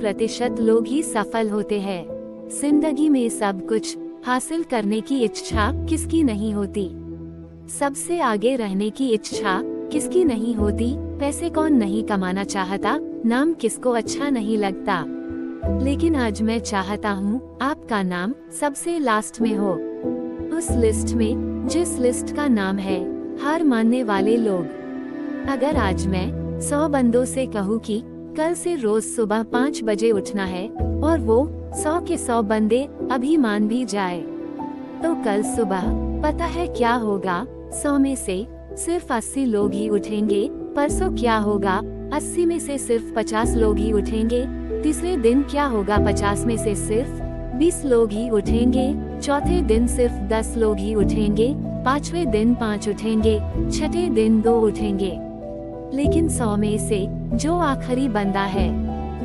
1% लोग ही सफल होते हैं। जिंदगी में सब कुछ हासिल करने की इच्छा किसकी नहीं होती? सबसे आगे रहने की इच्छा किसकी नहीं होती? पैसे कौन नहीं कमाना चाहता? नाम किसको अच्छा नहीं लगता? लेकिन आज मैं चाहता हूँ आपका नाम सबसे लास्ट में हो, उस लिस्ट में जिस लिस्ट का नाम है हार मानने वाले लोग। अगर आज मैं 100 बंदों से कहूँ कि कल से रोज सुबह 5 बजे उठना है और वो 100 के 100 बंदे अभी मान भी जाए, तो कल सुबह पता है क्या होगा? 100 में से सिर्फ 80 लोग ही उठेंगे। परसों क्या होगा? 80 में से सिर्फ 50 लोग ही उठेंगे। तीसरे दिन क्या होगा? 50 में से सिर्फ 20 लोग ही उठेंगे। चौथे दिन सिर्फ 10 लोग ही उठेंगे। पांचवें दिन 5 उठेंगे। छठे दिन 2 उठेंगे। लेकिन 100 में से जो आखिरी बंदा है,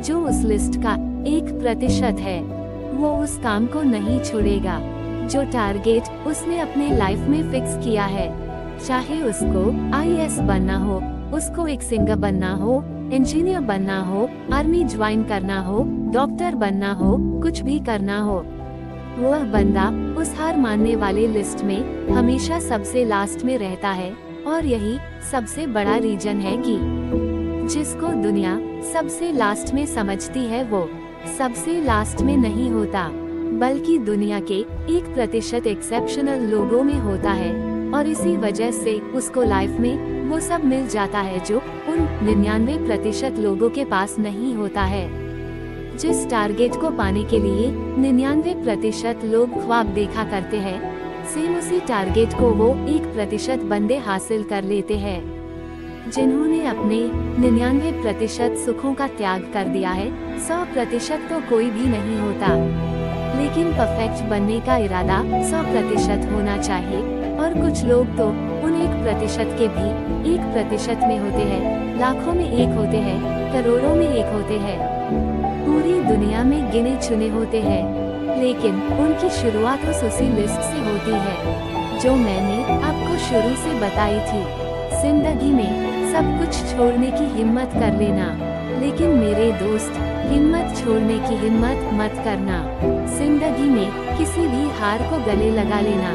जो उस लिस्ट का 1% है, वो उस काम को नहीं छोड़ेगा जो टारगेट उसने अपने लाइफ में फिक्स किया है। चाहे उसको IAS बनना हो, उसको एक सिंगर बनना हो, इंजीनियर बनना हो, आर्मी ज्वाइन करना हो, डॉक्टर बनना हो, कुछ भी करना हो, वह बंदा उस हार मानने वाले लिस्ट में हमेशा सबसे लास्ट में रहता है। और यही सबसे बड़ा रीजन है कि जिसको दुनिया सबसे लास्ट में समझती है वो सबसे लास्ट में नहीं होता, बल्कि दुनिया के 1% एक्सेप्शनल लोगों में होता है। और इसी वजह से उसको लाइफ में वो सब मिल जाता है जो उन 99% लोगों के पास नहीं होता है। जिस टारगेट को पाने के लिए 99% लोग ख्वाब देखा करते हैं, सेम उसी टारगेट को वो 1% बंदे हासिल कर लेते हैं। जिन्होंने अपने 99% सुखों का त्याग कर दिया है, 100% तो कोई भी नहीं होता। लेकिन परफेक्ट बनने का इरादा 100% होना चाहिए। और कुछ लोग तो उन 1% के भी 1% में होते हैं, लाखों में 1 होते हैं, करोड़ों में 1 होते हैं, पूरी दुनिया में गिने चुने होते हैं। लेकिन उनकी शुरुआत उसी लिस्ट से होती है जो मैंने आपको शुरू से बताई थी। जिंदगी में सब कुछ छोड़ने की हिम्मत कर लेना, लेकिन मेरे दोस्त, हिम्मत छोड़ने की हिम्मत मत करना। जिंदगी में किसी भी हार को गले लगा लेना,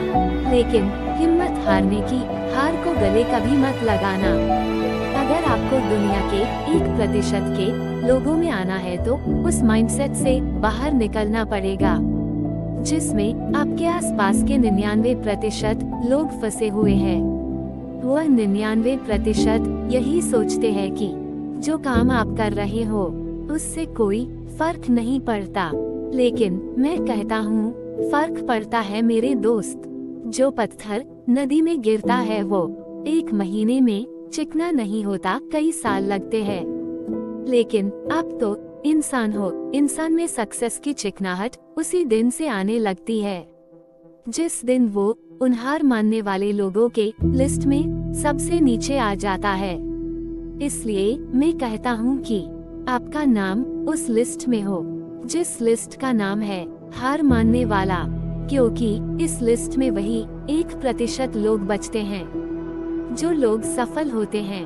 लेकिन हिम्मत हारने की हार को गले कभी मत लगाना। अगर आपको दुनिया के 1% के लोगों में आना है तो उस माइंडसेट से बाहर निकलना पड़ेगा जिसमें आपके आसपास के 99% लोग फंसे हुए हैं। वह 99% यही सोचते हैं कि जो काम आप कर रहे हो उससे कोई फर्क नहीं पड़ता। लेकिन मैं कहता हूँ फर्क पड़ता है मेरे दोस्त। जो पत्थर नदी में गिरता है वो 1 महीने में चिकना नहीं होता, कई साल लगते हैं। लेकिन आप तो इंसान हो, इंसान में सक्सेस की चिकनाहट उसी दिन से आने लगती है जिस दिन वो उन हार मानने वाले लोगों के लिस्ट में सबसे नीचे आ जाता है। इसलिए मैं कहता हूँ कि आपका नाम उस लिस्ट में हो जिस लिस्ट का नाम है हार मानने वाला, क्योंकि इस लिस्ट में वही 1% लोग बचते हैं। जो लोग सफल होते हैं